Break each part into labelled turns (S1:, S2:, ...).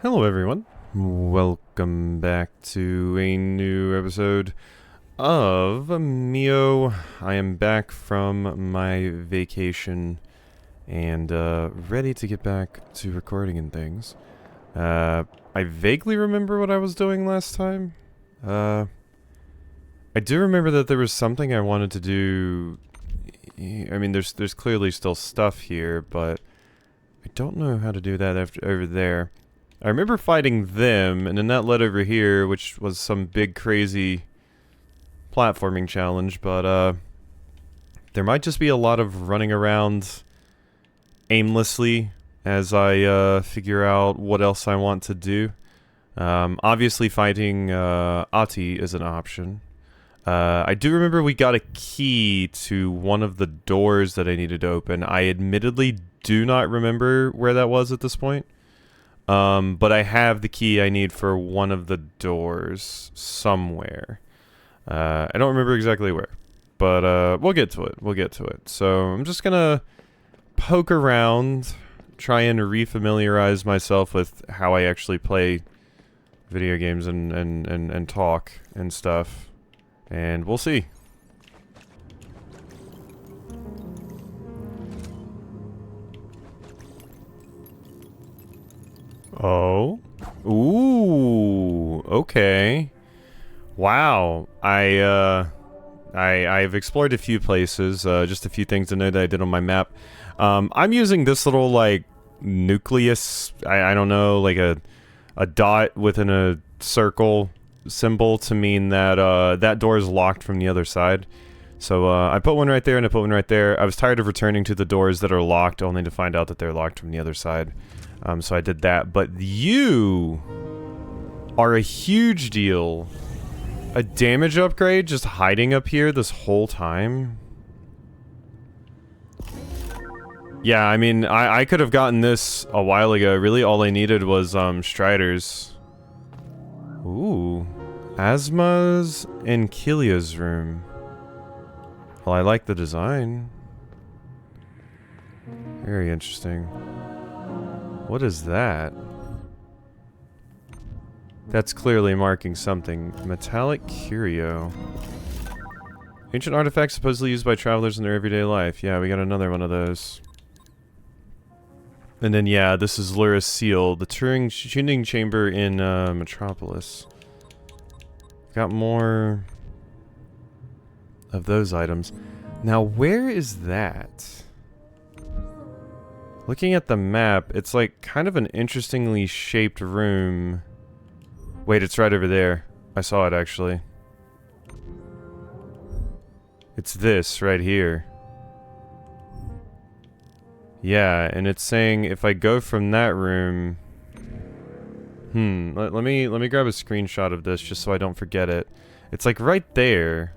S1: Hello everyone, welcome back to a new episode of MIO. I am back from my vacation and ready to get back to recording and things. I vaguely remember what I was doing last time. I do remember that there was something I wanted to do. I mean, there's clearly still stuff here, but I don't know how to do that over there. I remember fighting them, and then that led over here, which was some big crazy platforming challenge, but there might just be a lot of running around aimlessly as I figure out what else I want to do. Obviously fighting Ati is an option. I do remember we got a key to one of the doors that I needed to open. I admittedly do not remember where that was at this point. But I have the key I need for one of the doors somewhere. I don't remember exactly where, but we'll get to it. So I'm just gonna poke around, try and refamiliarize myself with how I actually play video games and talk and stuff, and we'll see. Oh. Ooh. Okay. Wow. I've explored a few places, just a few things to know that I did on my map. I'm using this little, like, nucleus, I don't know, like a dot within a circle symbol to mean that, that door is locked from the other side. So, I put one right there and I put one right there. I was tired of returning to the doors that are locked, only to find out that they're locked from the other side. So I did that, but you are a huge deal. A damage upgrade just hiding up here this whole time? Yeah, I mean, I could have gotten this a while ago. Really, all I needed was, Striders. Ooh. Asma's and Kilia's room. Well, I like the design. Very interesting. What is that? That's clearly marking something. Metallic curio. Ancient artifacts supposedly used by travelers in their everyday life. Yeah, we got another one of those. And then, yeah, this is Lura's seal. The tuning chamber in Metropolis. Got more of those items. Now, where is that? Looking at the map, it's like kind of an interestingly shaped room. Wait, it's right over there. I saw it actually. It's this right here. Yeah, and it's saying if I go from that room... let me grab a screenshot of this just so I don't forget it. It's like right there.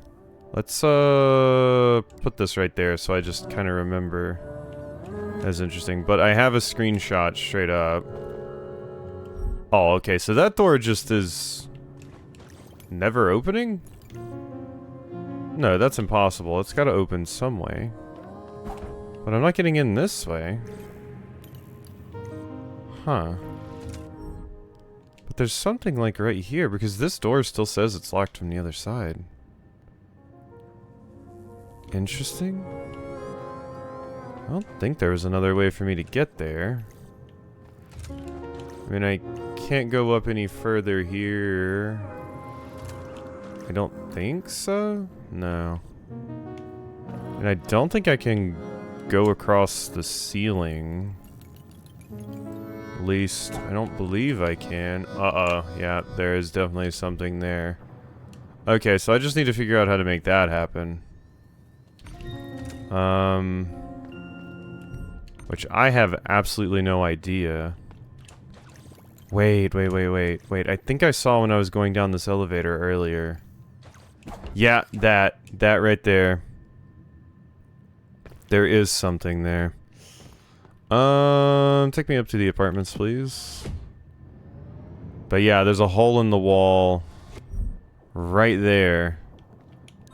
S1: Let's put this right there so I just kind of remember. That's interesting, but I have a screenshot straight up. Oh, okay, so that door just is never opening? No, that's impossible. It's gotta open some way. But I'm not getting in this way. Huh. But there's something like right here, because this door still says it's locked from the other side. Interesting. I don't think there was another way for me to get there. I mean, I can't go up any further here. I don't think so? No. And I don't think I can go across the ceiling. At least, I don't believe I can. Yeah, there is definitely something there. Okay, so I just need to figure out how to make that happen. Which I have absolutely no idea. Wait. I think I saw when I was going down this elevator earlier. Yeah, that right there. There is something there. Take me up to the apartments, please. But yeah, there's a hole in the wall right there.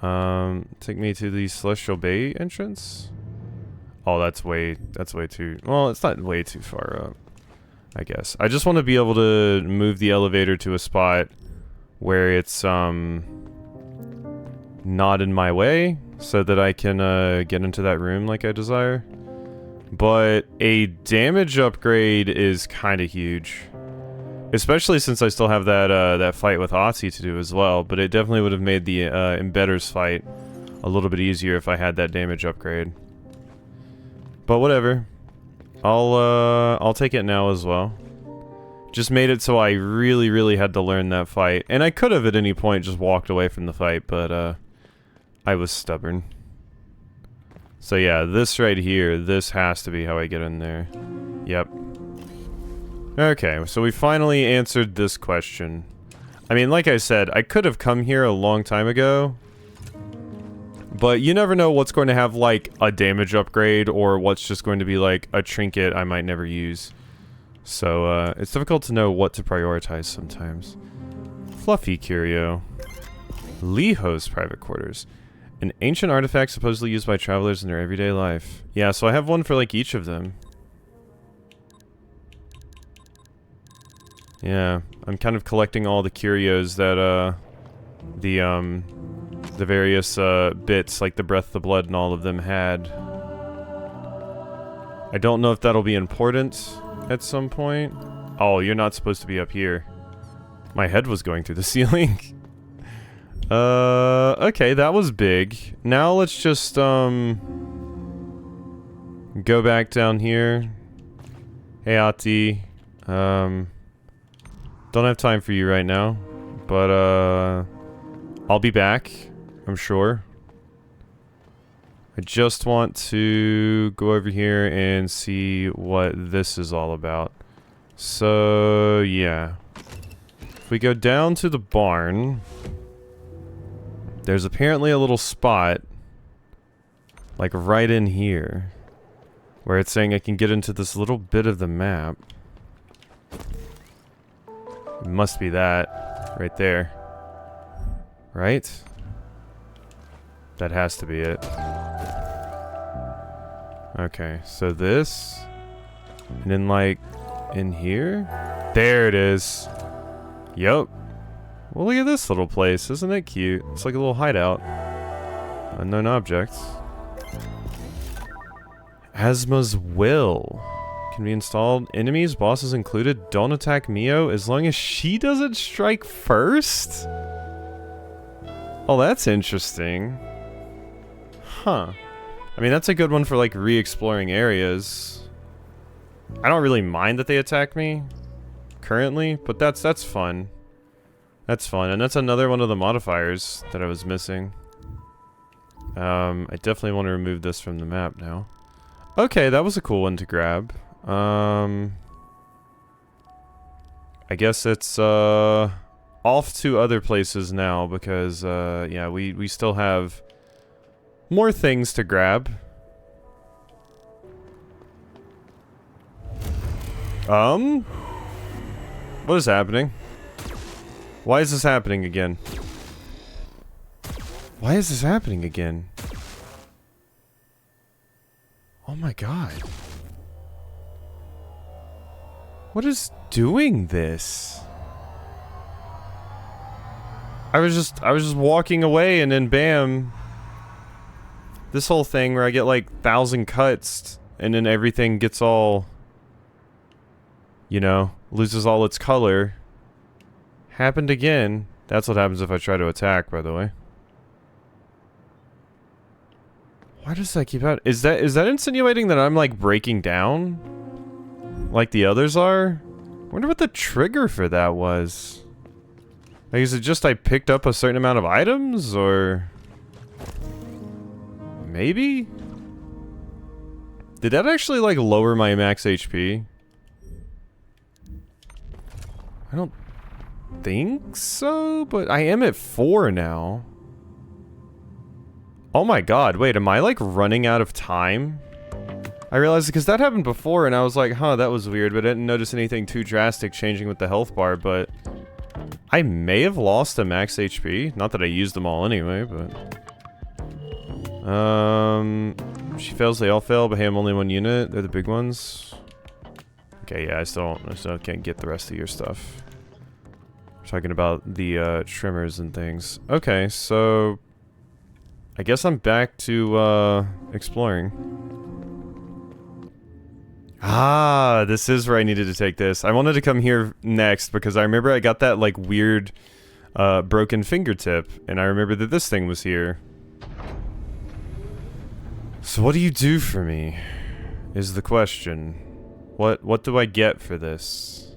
S1: Take me to the Celestial Bay entrance. Oh, that's way too... Well, it's not way too far up. I guess. I just want to be able to move the elevator to a spot where it's, not in my way, so that I can, get into that room like I desire. But a damage upgrade is kind of huge. Especially since I still have that, that fight with Otzi to do as well, but it definitely would have made the, Embedders fight a little bit easier if I had that damage upgrade. But whatever. I'll take it now as well. Just made it so I really had to learn that fight. And I could have at any point just walked away from the fight, but, I was stubborn. So yeah, this right here, this has to be how I get in there. Yep. Okay, so we finally answered this question. I mean, like I said, I could have come here a long time ago. But you never know what's going to have, like, a damage upgrade, or what's just going to be, like, a trinket I might never use. So, it's difficult to know what to prioritize sometimes. Fluffy Curio. Liho's private quarters. An ancient artifact supposedly used by travelers in their everyday life. Yeah, so I have one for, like, each of them. Yeah, I'm kind of collecting all the curios that, the various, bits, like the Breath of the Blood and all of them had. I don't know if that'll be important at some point. Oh, you're not supposed to be up here. My head was going through the ceiling. Okay, that was big. Now let's just, go back down here. Hey, Ati. Don't have time for you right now, but, I'll be back, I'm sure. I just want to go over here and see what this is all about. So, yeah. If we go down to the barn, there's apparently a little spot, like right in here, where it's saying I can get into this little bit of the map. It must be that, right there. Right? That has to be it. Okay, so this, and then like, in here? There it is. Yup. Well, look at this little place. Isn't it cute? It's like a little hideout. Unknown objects. Asma's Will. Can be installed. Enemies, bosses included, don't attack MIO as long as she doesn't strike first? Oh, that's interesting. Huh. I mean, that's a good one for, like, re-exploring areas. I don't really mind that they attack me currently, but that's fun. That's fun, and that's another one of the modifiers that I was missing. I definitely want to remove this from the map now. Okay, that was a cool one to grab. I guess it's, off to other places now because, yeah, we still have more things to grab. What is happening? Why is this happening again? Why is this happening again? Oh my god. What is doing this? I was just walking away and then bam. This whole thing where I get like 1,000 cuts and then everything gets all, you know, loses all its color. Happened again. That's what happens if I try to attack, by the way. Why does that keep out? Is that insinuating that I'm like breaking down? Like the others are? I wonder what the trigger for that was. Like, is it just I picked up a certain amount of items, or... Maybe? Did that actually, like, lower my max HP? I don't think so, but I am at 4 now. Oh my god, wait, am I, like, running out of time? I realized, because that happened before, and I was like, huh, that was weird, but I didn't notice anything too drastic changing with the health bar, but... I may have lost a max HP. Not that I used them all anyway, but... She fails, they all fail, but hey, I'm only one unit. They're the big ones. Okay, yeah, I still can't get the rest of your stuff. We're talking about the trimmers and things. Okay, so I guess I'm back to exploring. Ah, this is where I needed to take this. I wanted to come here next because I remember I got that like weird broken fingertip, and I remember that this thing was here. So what do you do for me? Is the question. What do I get for this?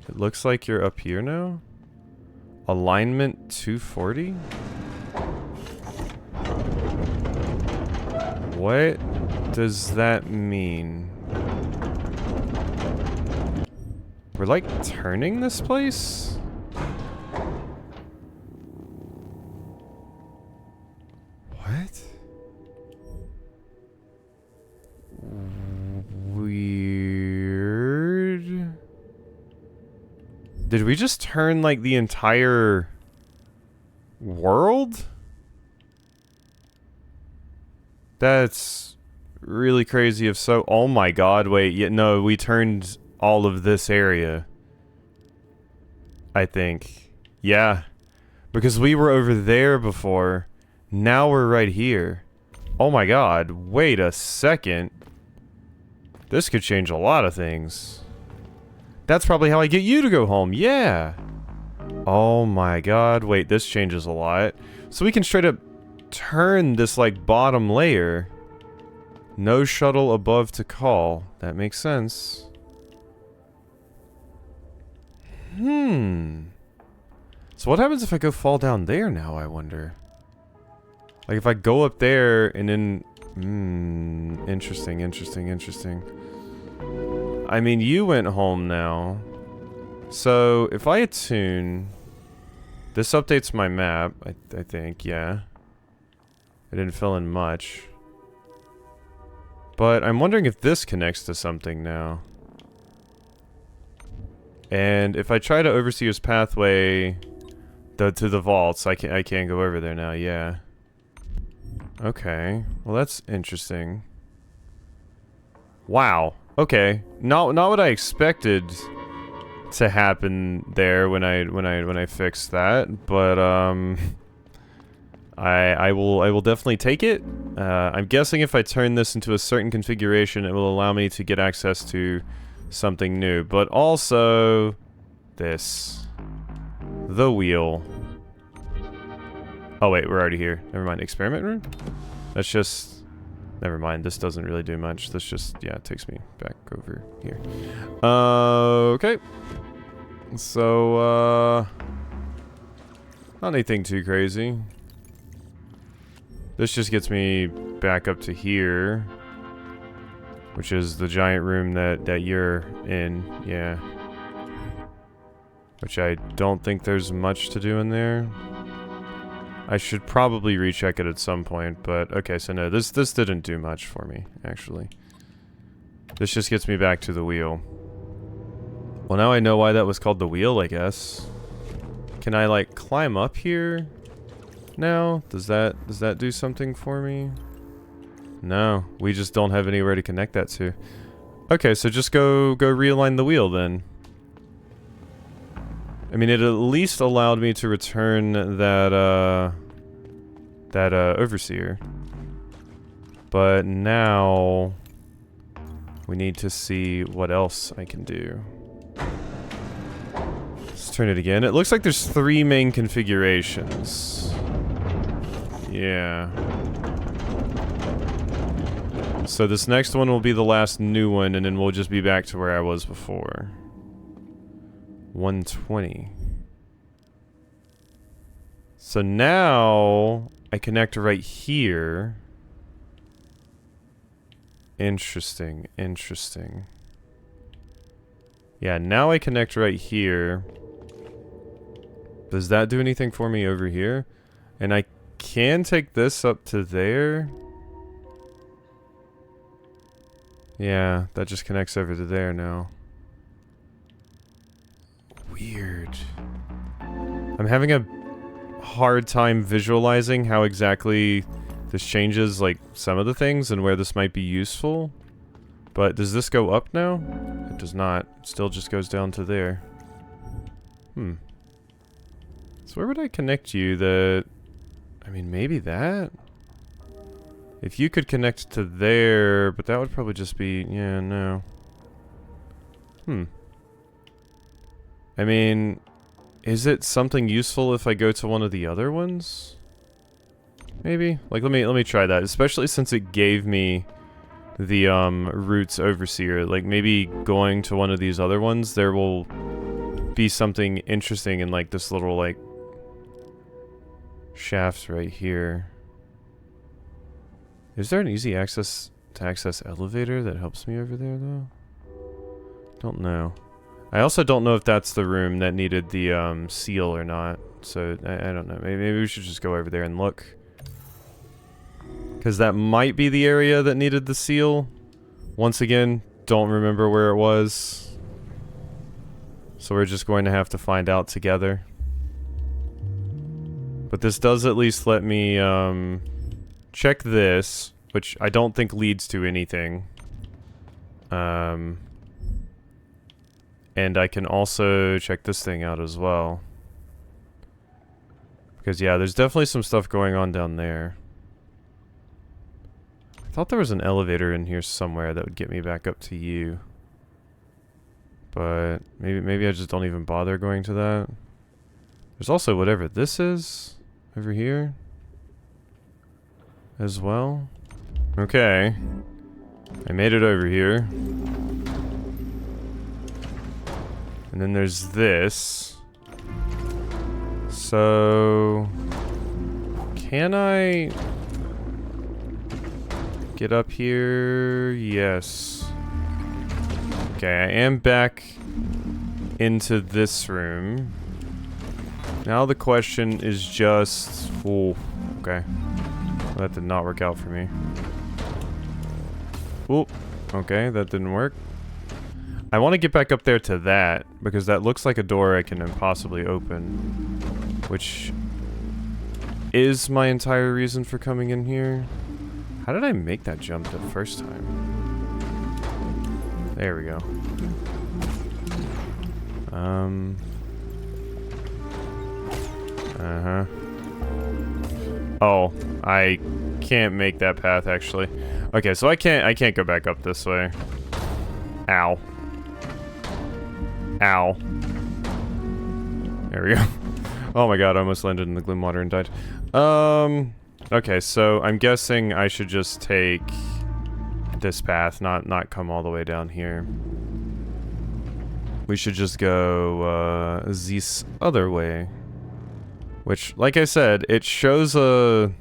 S1: It looks like you're up here now? Alignment 240? What does that mean? We're like turning this place? What? Weird. Did we just turn like the entire world? That's really crazy if so. Oh my god, wait, yeah, no, we turned all of this area. I think. Yeah. Because we were over there before. Now we're right here. Oh my god, wait a second. This could change a lot of things. That's probably how I get you to go home, yeah. Oh my god, wait, this changes a lot. So we can straight up turn this like bottom layer. No shuttle above to call. That makes sense. So what happens if I go fall down there now, I wonder? Like if I go up there and then... interesting. I mean, you went home now. So if I attune... This updates my map, I think, yeah. I didn't fill in much. But I'm wondering if this connects to something now. And if I try to Overseer's Pathway to the vaults, I can't go over there now, yeah. Okay, well that's interesting. Wow, okay. Not what I expected to happen there when I fixed that, but I will definitely take it. I'm guessing if I turn this into a certain configuration, it will allow me to get access to something new, but also this. The wheel. Oh wait, we're already here. Never mind. Experiment room? That's just... Never mind, this doesn't really do much. This just, yeah, it takes me back over here. Okay. So, not anything too crazy. This just gets me back up to here. Which is the giant room that you're in, yeah. Which I don't think there's much to do in there. I should probably recheck it at some point, but okay, so no, this didn't do much for me, actually. This just gets me back to the wheel. Well, now I know why that was called the wheel, I guess. Can I, like, climb up here now? Does that do something for me? No, we just don't have anywhere to connect that to. Okay, so just go realign the wheel then. I mean, it at least allowed me to return that Overseer. But now we need to see what else I can do. Let's turn it again. It looks like there's 3 main configurations. Yeah. So this next one will be the last new one, and then we'll just be back to where I was before. 120. So now I connect right here. Interesting. Yeah, now I connect right here. Does that do anything for me over here? And I can take this up to there. Yeah, that just connects over to there now. Weird. I'm having a hard time visualizing how exactly This changes, like, some of the things and where this might be useful. But does this go up now? It does not. It still just goes down to there. Hmm. So where would I connect you that... I mean, maybe that? If you could connect to there, but that would probably just be... Yeah, no. Hmm. I mean, is it something useful if I go to one of the other ones? Maybe? Like, let me try that, especially since it gave me the, Roots Overseer. Like, maybe going to one of these other ones, there will be something interesting in, like, this little, like, shafts right here. Is there an easy access to access elevator that helps me over there, though? Don't know. I also don't know if that's the room that needed the, seal or not. So, I don't know. Maybe we should just go over there and look. Because that might be the area that needed the seal. Once again, don't remember where it was. So we're just going to have to find out together. But this does at least let me, check this, which I don't think leads to anything. And I can also check this thing out as well. Because, yeah, there's definitely some stuff going on down there. I thought there was an elevator in here somewhere that would get me back up to you. But maybe I just don't even bother going to that. There's also whatever this is over here as well. Okay. I made it over here. And then there's this. So... Can I... get up here? Yes. Okay, I am back into this room. Now the question is just... Oh, okay. That did not work out for me. Oh, okay, that didn't work. I want to get back up there to that, because that looks like a door I can impossibly open. Which is my entire reason for coming in here. How did I make that jump the first time? There we go. Uh-huh. Oh, I can't make that path, actually. Okay, so I can't go back up this way. Ow. Ow. There we go. Oh my god, I almost landed in the gloom water and died. Okay, so I'm guessing I should just take this path, not come all the way down here. We should just go, this other way. Which, like I said, it shows a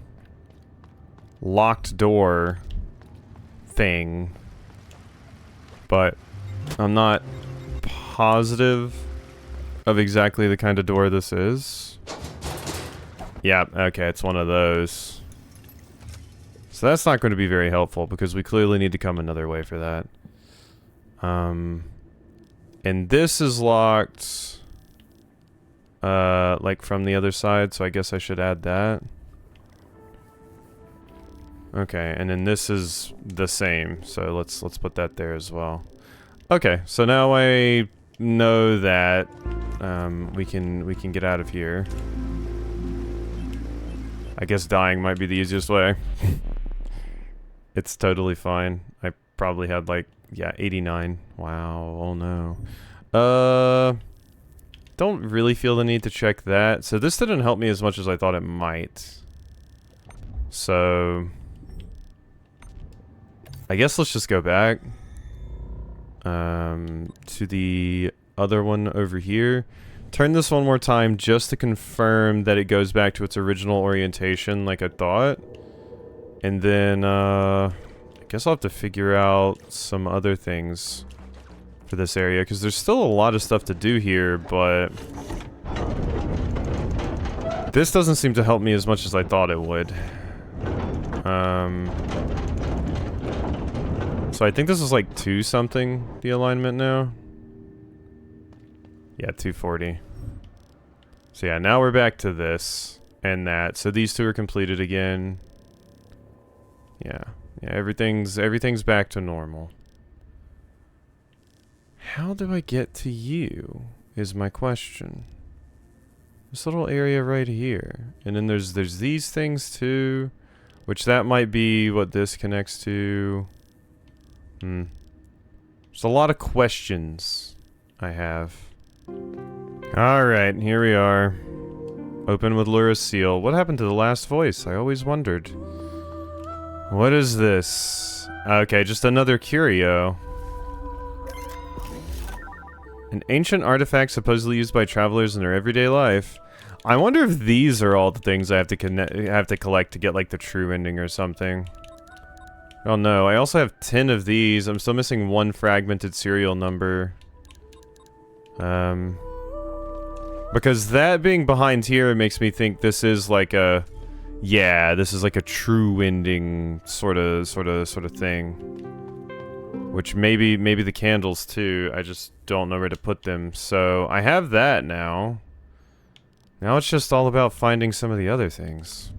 S1: locked door thing. But I'm not positive of exactly the kind of door this is. Yeah, okay, it's one of those. So that's not going to be very helpful, because we clearly need to come another way for that. And this is locked, like from the other side, so I guess I should add that. Okay, and then this is the same, so let's put that there as well. Okay, so now I know that we can get out of here. I guess dying might be the easiest way. It's totally fine. I probably had like, yeah, 89. Wow, oh no. Don't really feel the need to check that. So this didn't help me as much as I thought it might. So I guess let's just go back to the other one over here. Turn this one more time just to confirm that it goes back to its original orientation like I thought. And then, I guess I'll have to figure out some other things for this area, because there's still a lot of stuff to do here, but this doesn't seem to help me as much as I thought it would. So I think this is like 2 something, the alignment now. Yeah, 240. So yeah, now we're back to this and that. So these two are completed again. Yeah. Yeah, everything's back to normal. How do I get to you is my question. This little area right here. And then there's these things too, which that might be what this connects to. There's a lot of questions I have. Alright, here we are. Open with Lura's seal. What happened to the last voice? I always wondered. What is this? Okay, just another curio. An ancient artifact supposedly used by travelers in their everyday life. I wonder if these are all the things I have to collect to get like the true ending or something. Oh no, I also have 10 of these. I'm still missing one fragmented serial number. Because that being behind here makes me think this is like a... Yeah, this is like a true ending sort of thing. Which maybe the candles too, I just don't know where to put them. So, I have that now. Now it's just all about finding some of the other things.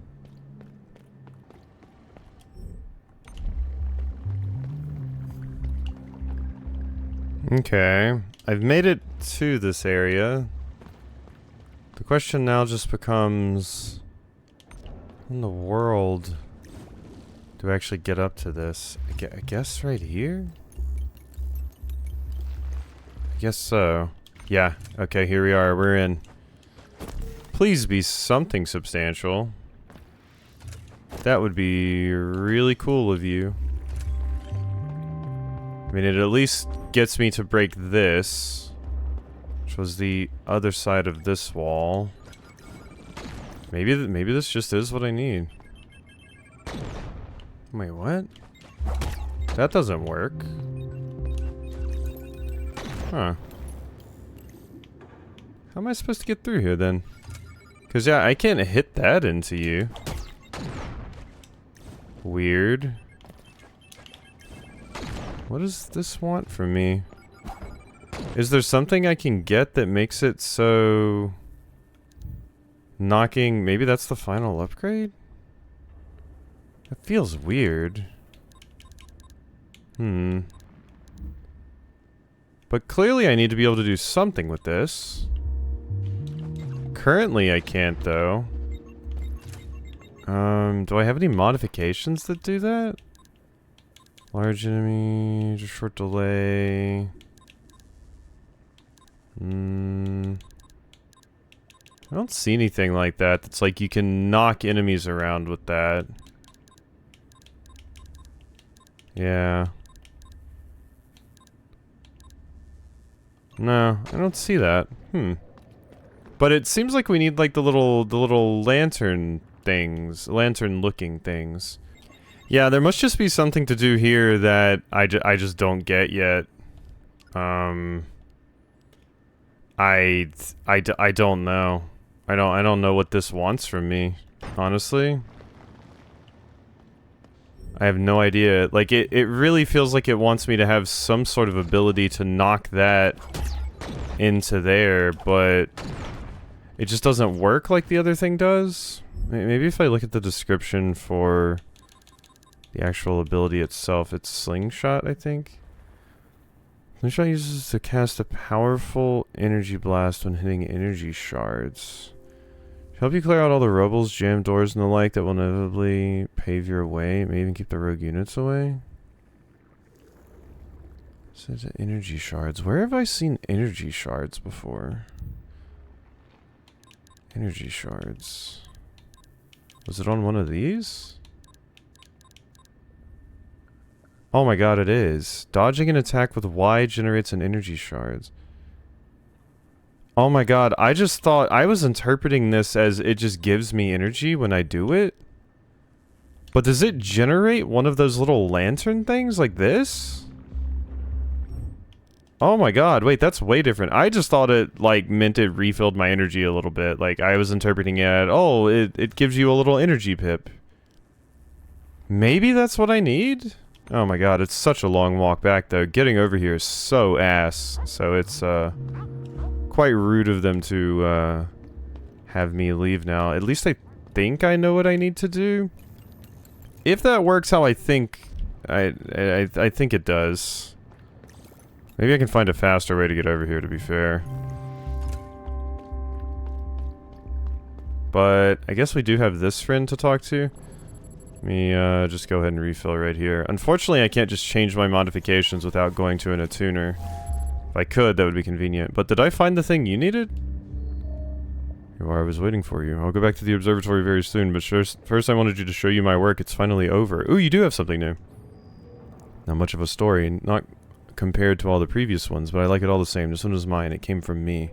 S1: Okay, I've made it to this area. The question now just becomes... How in the world do I actually get up to this? I guess right here? I guess so. Yeah, okay, here we are, we're in. Please be something substantial. That would be really cool of you. I mean, it at least gets me to break this, which was the other side of this wall. Maybe this just is what I need. Wait, what? That doesn't work. Huh. How am I supposed to get through here then? Because yeah, I can't hit that into you. Weird. What does this want from me? Is there something I can get that makes it so... Knocking... Maybe that's the final upgrade? That feels weird. But clearly I need to be able to do something with this. Currently I can't though. Do I have any modifications that do that? Large enemy, just short delay. I don't see anything like that. It's like you can knock enemies around with that. Yeah. No, I don't see that. But it seems like we need like the little lantern things, lantern-looking things. Yeah, there must just be something to do here that I just don't get yet. I don't know. I don't know what this wants from me, honestly. I have no idea. Like, it really feels like it wants me to have some sort of ability to knock that into there, but it just doesn't work like the other thing does. Maybe if I look at the description for the actual ability itself, it's Slingshot, I think. Slingshot uses to cast a powerful energy blast when hitting energy shards. To help you clear out all the rubbles, jam doors, and the like that will inevitably pave your way. It may even keep the rogue units away. Says energy shards. Where have I seen energy shards before? Energy shards. Was it on one of these? Oh my god, it is. Dodging an attack with Y generates an energy shards. Oh my god, I just thought... I was interpreting this as it just gives me energy when I do it. But does it generate one of those little lantern things like this? Oh my god, wait, that's way different. I just thought it, like, meant it refilled my energy a little bit. Like, I was interpreting it, oh, it gives you a little energy pip. Maybe that's what I need? Oh my god, it's such a long walk back, though. Getting over here is so ass. So it's, quite rude of them to, have me leave now. At least I think I know what I need to do. If that works how I think, I think it does. Maybe I can find a faster way to get over here, to be fair. But I guess we do have this friend to talk to. Let me just go ahead and refill right here. Unfortunately, I can't just change my modifications without going to an attuner. If I could, that would be convenient. But did I find the thing you needed? Here you are, I was waiting for you. I'll go back to the observatory very soon, but first I wanted you to show you my work. It's finally over. Ooh, you do have something new. Not much of a story, not compared to all the previous ones, but I like it all the same. This one is mine. It came from me.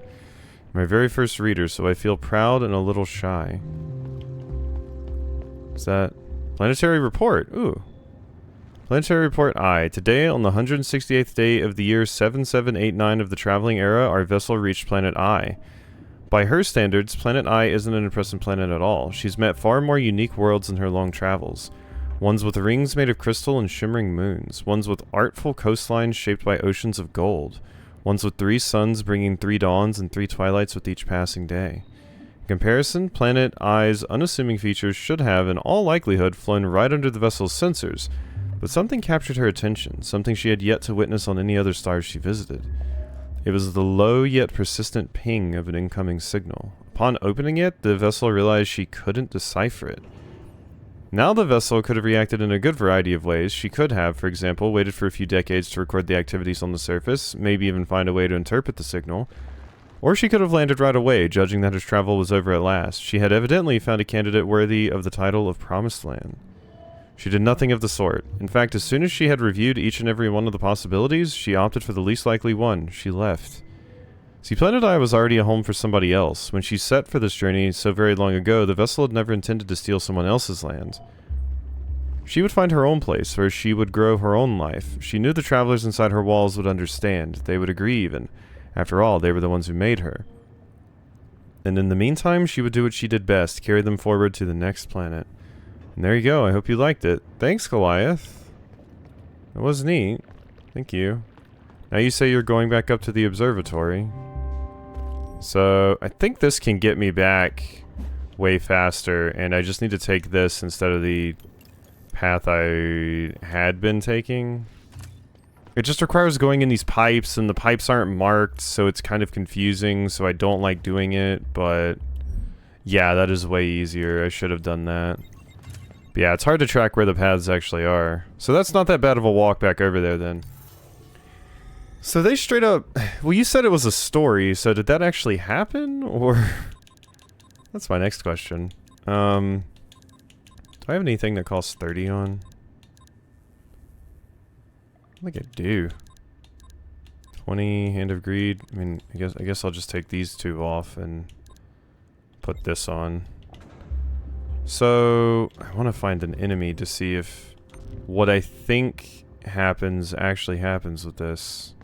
S1: My very first reader, so I feel proud and a little shy. Is that... Planetary Report. Ooh. Planetary Report I. Today, on the 168th day of the year 7789 of the traveling era, our vessel reached planet I. By her standards, planet I isn't an impressive planet at all. She's met far more unique worlds in her long travels. Ones with rings made of crystal and shimmering moons. Ones with artful coastlines shaped by oceans of gold. Ones with 3 suns bringing 3 dawns and 3 twilights with each passing day. In comparison, Planet I's unassuming features should have, in all likelihood, flown right under the vessel's sensors, but something captured her attention, something she had yet to witness on any other stars she visited. It was the low yet persistent ping of an incoming signal. Upon opening it, the vessel realized she couldn't decipher it. Now the vessel could have reacted in a good variety of ways. She could have, for example, waited for a few decades to record the activities on the surface, maybe even find a way to interpret the signal. Or she could have landed right away, judging that his travel was over at last. She had evidently found a candidate worthy of the title of Promised Land. She did nothing of the sort. In fact, as soon as she had reviewed each and every one of the possibilities, she opted for the least likely one. She left. See, Planet I was already a home for somebody else. When she set for this journey so very long ago, the vessel had never intended to steal someone else's land. She would find her own place, where she would grow her own life. She knew the travelers inside her walls would understand. They would agree even. After all, they were the ones who made her. And in the meantime, she would do what she did best, carry them forward to the next planet. And there you go, I hope you liked it. Thanks, Goliath. It was neat. Thank you. Now you say you're going back up to the observatory. So, I think this can get me back way faster, and I just need to take this instead of the path I had been taking. It just requires going in these pipes, and the pipes aren't marked, so it's kind of confusing, so I don't like doing it, but yeah, that is way easier. I should have done that. But yeah, it's hard to track where the paths actually are. So that's not that bad of a walk back over there, then. So they straight up... Well, you said it was a story, so did that actually happen, or... That's my next question. Do I have anything that costs 30 on? I think I do. 20, Hand of Greed. I mean, I guess I'll just take these 2 off and put this on. So, I want to find an enemy to see if what I think happens actually happens with this.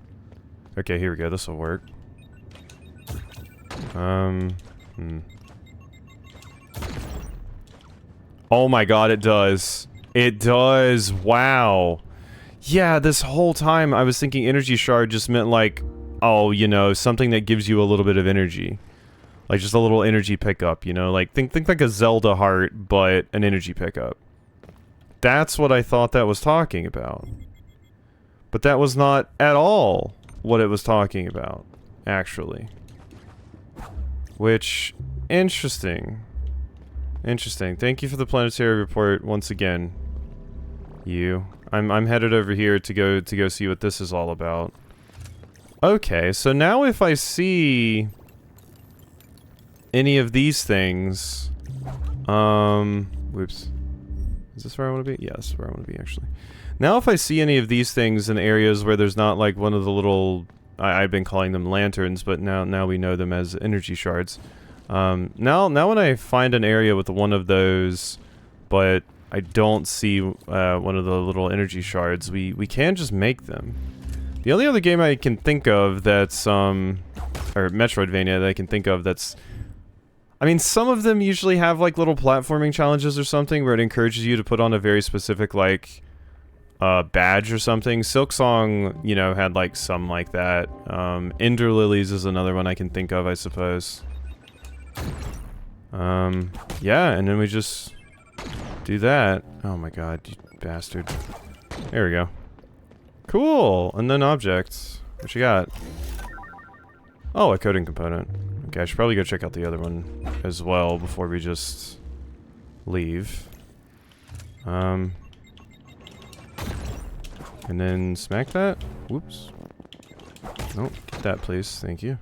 S1: Okay, here we go. This will work. Oh my god, it does. It does. Wow. Yeah, this whole time I was thinking energy shard just meant like, oh, you know, something that gives you a little bit of energy. Like just a little energy pickup, you know? Like, think like a Zelda heart, but an energy pickup. That's what I thought that was talking about. But that was not at all what it was talking about, actually. Which, interesting. Interesting. Thank you for the planetary report once again. You. I'm headed over here to go see what this is all about. Okay, so now if I see any of these things, whoops. Is this where I want to be? Yeah, this is where I want to be, actually. Now if I see any of these things in areas where there's not like one of the little, I've been calling them lanterns, but now we know them as energy shards. Now when I find an area with one of those, but I don't see one of the little energy shards, we can just make them. The only other game I can think of that's, or Metroidvania that I can think of that's, I mean, some of them usually have like little platforming challenges or something where it encourages you to put on a very specific like badge or something. Silksong, you know, had like some like that. Ender Lilies is another one I can think of, I suppose. Yeah, and then we just do that. Oh my god, you bastard. There we go. Cool! And then objects. What you got? Oh, a coding component. Okay, I should probably go check out the other one as well before we just leave. And then smack that? Whoops. Nope, get that please, thank you.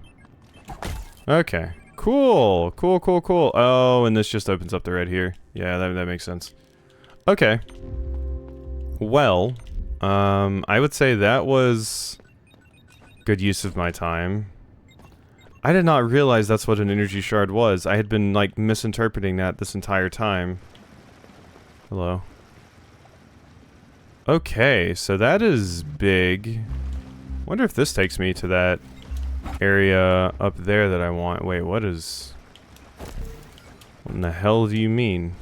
S1: Okay. Cool! Cool, cool, cool. Oh, and this just opens up the red here. Yeah, that makes sense. Okay. Well, I would say that was good use of my time. I did not realize that's what an energy shard was. I had been, like, misinterpreting that this entire time. Hello. Okay, so that is big. Wonder if this takes me to that area up there that I want. Wait, what is... What in the hell do you mean?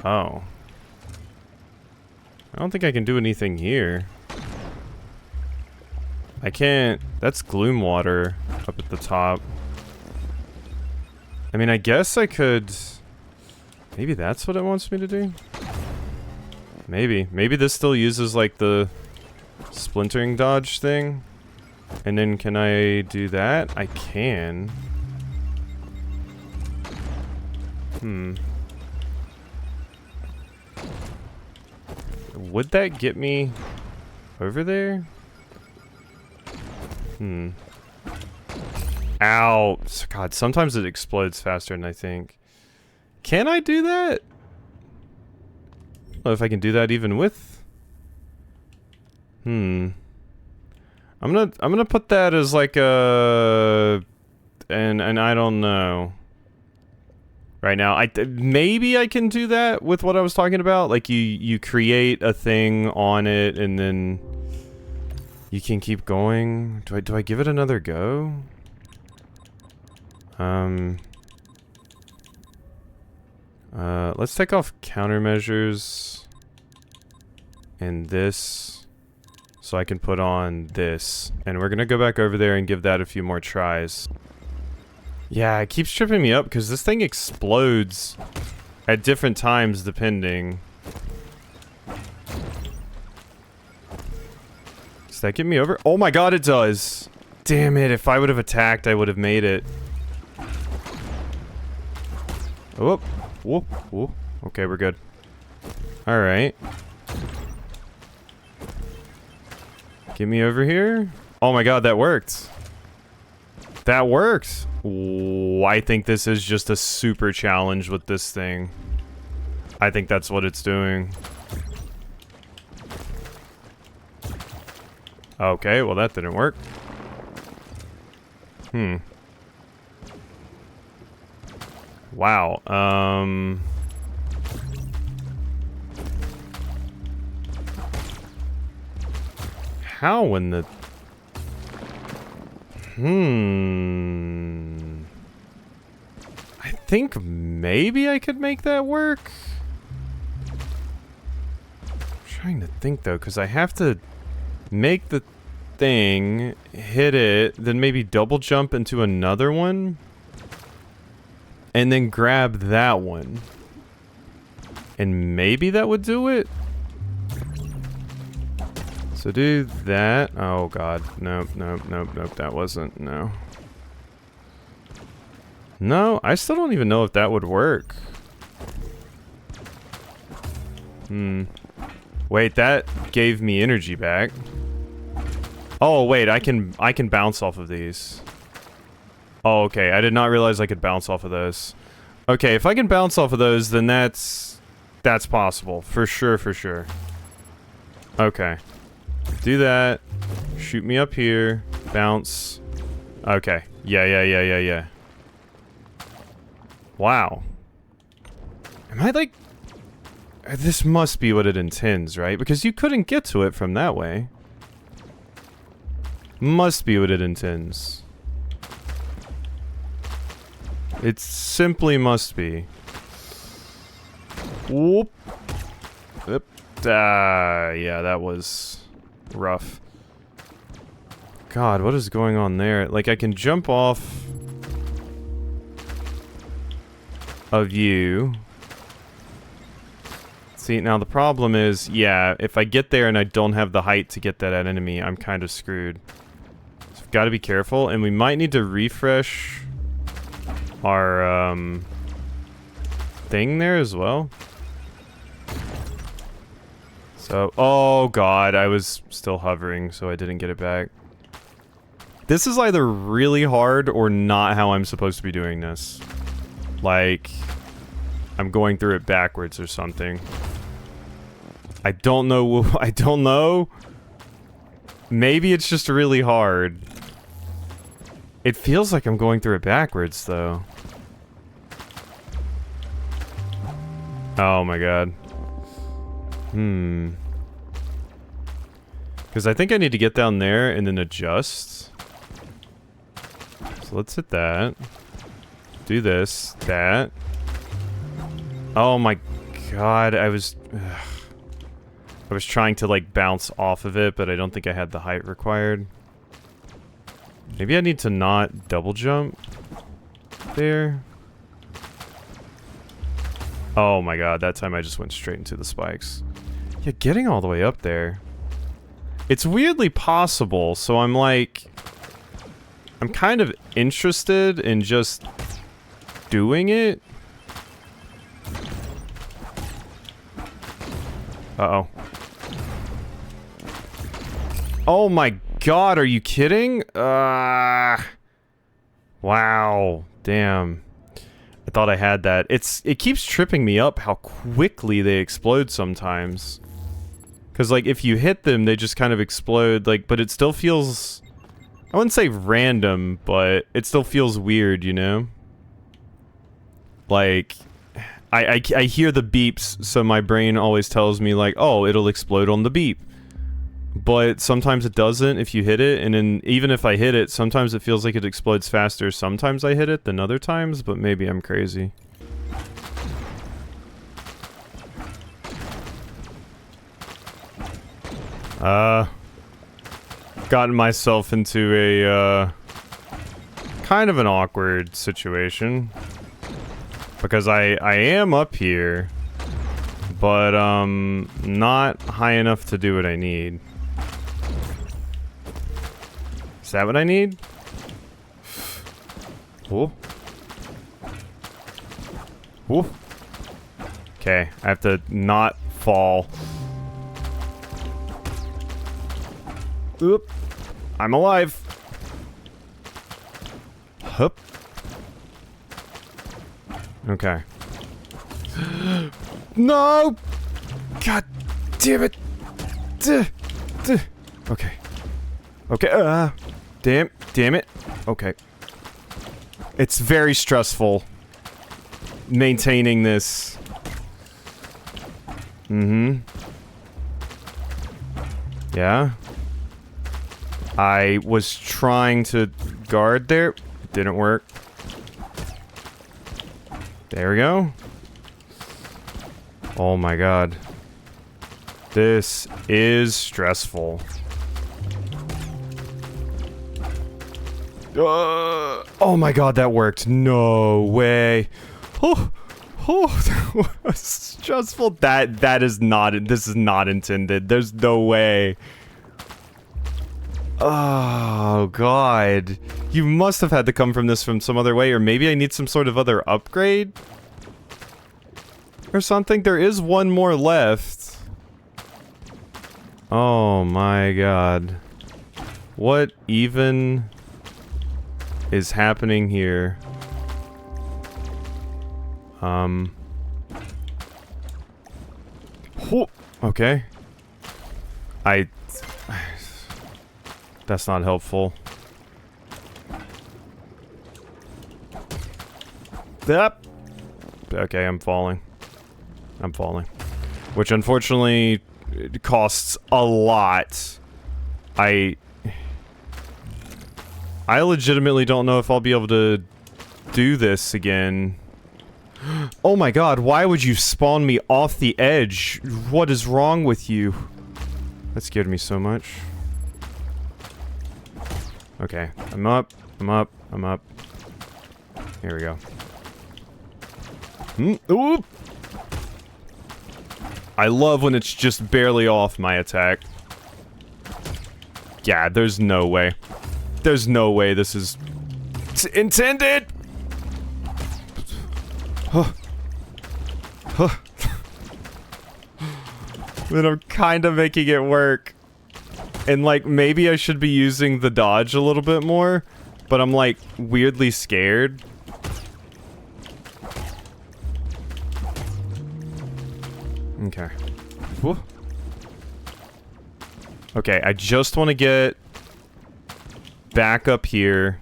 S1: Oh. I don't think I can do anything here. I can't... That's gloom water up at the top. I mean, I guess I could... Maybe that's what it wants me to do? Maybe. Maybe this still uses, like, the splintering dodge thing? And then can I do that? I can. Would that get me over there? Ow. God, sometimes it explodes faster than I think. Can I do that? Well, if I can do that even with... I'm gonna put that as like a... And I don't know. Right now, maybe I can do that with what I was talking about. Like you create a thing on it and then you can keep going. Do I give it another go? Let's take off countermeasures and this so I can put on this. And we're gonna go back over there and give that a few more tries. Yeah, it keeps tripping me up because this thing explodes at different times depending. Does that get me over? Oh my god, it does! Damn it, if I would have attacked, I would have made it. Whoop, whoop, whoop. Okay, we're good. Alright. Get me over here. Oh my god, that worked. That worked! Ooh, I think this is just a super challenge with this thing. I think that's what it's doing. Okay, well that didn't work. Wow, how in the... I think maybe I could make that work? I'm trying to think though, because I have to make the thing, hit it, then maybe double jump into another one, and then grab that one. And maybe that would do it? So do that. Oh god. Nope, nope, nope, nope. That wasn't. No. No, I still don't even know if that would work. Wait, that gave me energy back. Oh wait, I can bounce off of these. Oh, okay. I did not realize I could bounce off of those. Okay, if I can bounce off of those, then that's possible. For sure, for sure. Okay. Do that. Shoot me up here. Bounce. Okay. Yeah. Wow. Am I like... This must be what it intends, right? Because you couldn't get to it from that way. Must be what it intends. It simply must be. Whoop. Yep. Yeah, that was rough. God, what is going on there? Like, I can jump off. of you. See, now the problem is, yeah, if I get there and I don't have the height to get that at enemy, I'm kind of screwed. So we've got to be careful, and we might need to refresh our, thing there as well. So, oh god, I was still hovering, so I didn't get it back. This is either really hard or not how I'm supposed to be doing this. Like, I'm going through it backwards or something. I don't know. I don't know. Maybe it's just really hard. It feels like I'm going through it backwards, though. Oh my god. Because I think I need to get down there and then adjust. So let's hit that. Do this. That. Oh my god, I was trying to, like, bounce off of it, but I don't think I had the height required. Maybe I need to not double jump there. Oh my god, that time I just went straight into the spikes. Yeah, getting all the way up there. It's weirdly possible, so I'm like... I'm kind of interested in just doing it. Uh-oh. Oh my god, are you kidding? Wow. Damn. I thought I had that. It keeps tripping me up how quickly they explode sometimes. Cause like if you hit them, they just kind of explode, like, but it still feels... I wouldn't say random, but it still feels weird, you know? Like, I hear the beeps, so my brain always tells me, like, oh, it'll explode on the beep. But sometimes it doesn't if you hit it, and then even if I hit it, sometimes it feels like it explodes faster. Sometimes I hit it than other times, but maybe I'm crazy. Gotten myself into a, kind of an awkward situation. Because I am up here, but, not high enough to do what I need. Is that what I need? Ooh. Ooh. Okay, I have to not fall. Oop. I'm alive. Hup. Okay. No! God damn it! Okay. Okay, damn it. Okay. It's very stressful maintaining this. Yeah. I was trying to guard there. It didn't work. There we go. Oh my god. This is stressful. Oh my god, that worked. No way. Oh, that was stressful. That is not, this is not intended. There's no way. Oh god. You must have had to come from this from some other way, or maybe I need some sort of other upgrade? Or something? There is one more left. Oh my god. What even is happening here? Okay. That's not helpful. Yep. Okay, I'm falling. I'm falling. Which unfortunately it costs a lot. I legitimately don't know if I'll be able to do this again. Oh my god, why would you spawn me off the edge? What is wrong with you? That scared me so much. Okay, I'm up, I'm up, I'm up. Here we go. Ooh. I love when it's just barely off my attack. Yeah, there's no way. There's no way this is intended! Huh. Huh. Then I'm kind of making it work. And, like, maybe I should be using the dodge a little bit more, but I'm, like, weirdly scared. Okay. Whoa. Okay, I just want to get back up here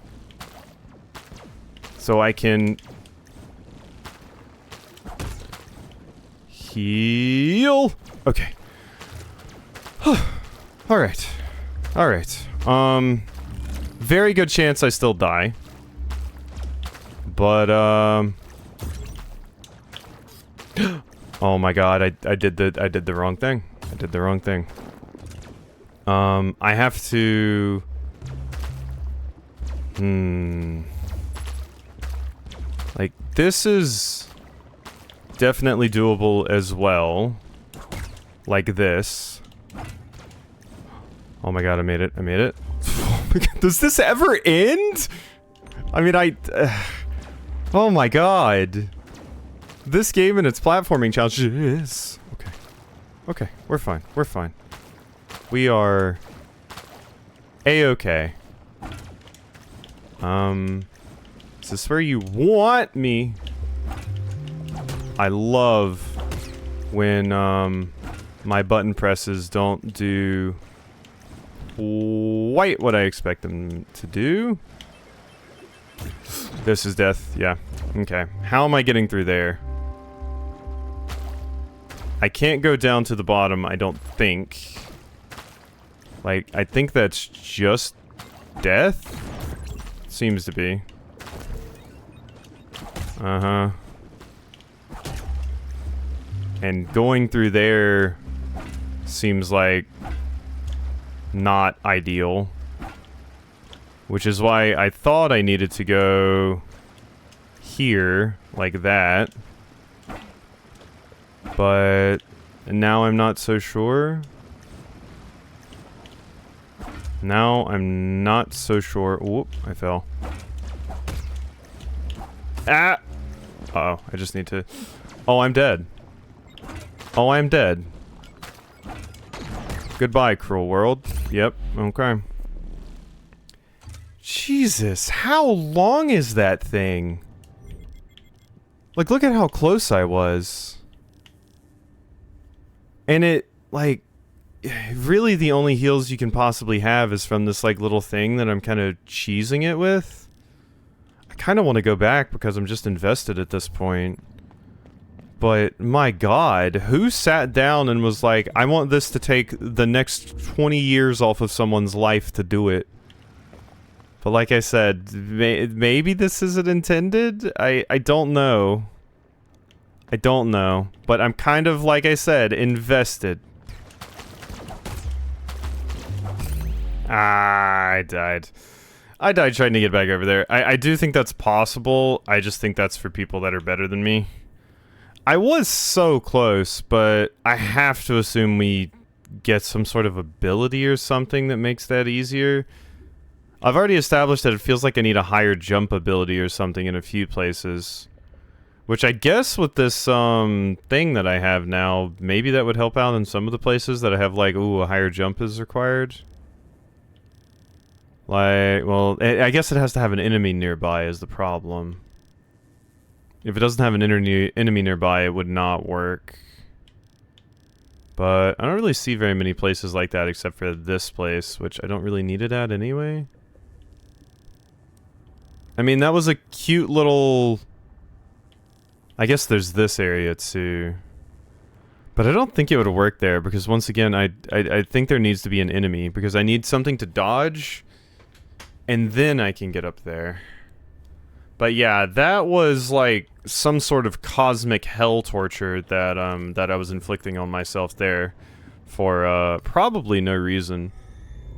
S1: so I can heal. Okay. Alright. Alright. Very good chance I still die. But, oh my god, I did the wrong thing. I did the wrong thing. I have to... Like, this is definitely doable as well. Like this. Oh my god, I made it. I made it. Does this ever end? I mean, oh my god. This game and its platforming challenges. Okay. Okay, we're fine. We're fine. We are A-okay. Is this where you want me? I love when, my button presses don't do quite what I expect them to do. This is death, yeah. Okay. How am I getting through there? I can't go down to the bottom, I don't think. Like, I think that's just death? Seems to be. Uh-huh. And going through there seems like not ideal. Which is why I thought I needed to go here, like that. But now I'm not so sure. Now I'm not so sure. Whoop, I fell. Ah! Uh-oh, I just need to... Oh, I'm dead. Oh, I'm dead. Goodbye, cruel world. Yep, okay. Jesus, how long is that thing? Like, look at how close I was. And it, like... Really, the only heals you can possibly have is from this, like, little thing that I'm kind of cheesing it with. I kind of want to go back because I'm just invested at this point. But, my god, who sat down and was like, I want this to take the next 20 years off of someone's life to do it? But like I said, maybe this isn't intended? I don't know. I don't know. But I'm kind of, like I said, invested. Ah, I died. I died trying to get back over there. I do think that's possible. I just think that's for people that are better than me. I was so close, but I have to assume we get some sort of ability or something that makes that easier. I've already established that it feels like I need a higher jump ability or something in a few places. Which I guess with this thing that I have now, maybe that would help out in some of the places that I have like, ooh, a higher jump is required. Like, well, I guess it has to have an enemy nearby is the problem. If it doesn't have an enemy nearby, it would not work. But I don't really see very many places like that except for this place, which I don't really need it at anyway. I mean, that was a cute little... I guess there's this area too. But I don't think it would work there because once again, I think there needs to be an enemy because I need something to dodge and then I can get up there. But yeah, that was like some sort of cosmic hell torture that that I was inflicting on myself there for probably no reason.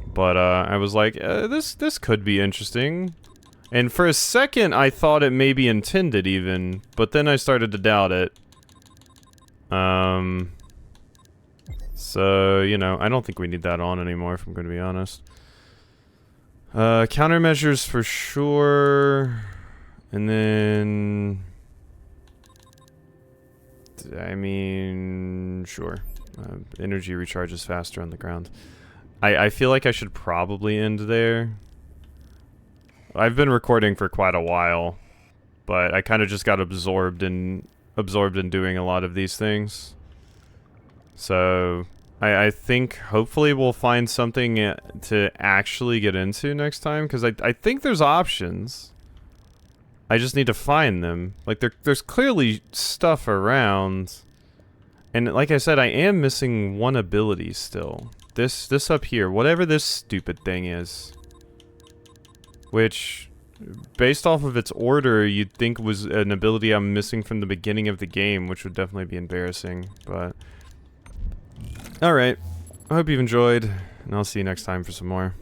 S1: But I was like, this could be interesting. And for a second, I thought it may be intended even, but then I started to doubt it. So, you know, I don't think we need that on anymore, if I'm going to be honest. Countermeasures for sure. And then... I mean, sure. Energy recharges faster on the ground. I feel like I should probably end there. I've been recording for quite a while, but I kind of just got absorbed in doing a lot of these things. So I think hopefully we'll find something to actually get into next time, because I think there's options. I just need to find them. Like there's clearly stuff around. And like I said, I am missing one ability still. This up here, whatever this stupid thing is. Which, based off of its order, you'd think was an ability I'm missing from the beginning of the game, which would definitely be embarrassing, but... Alright, I hope you've enjoyed, and I'll see you next time for some more.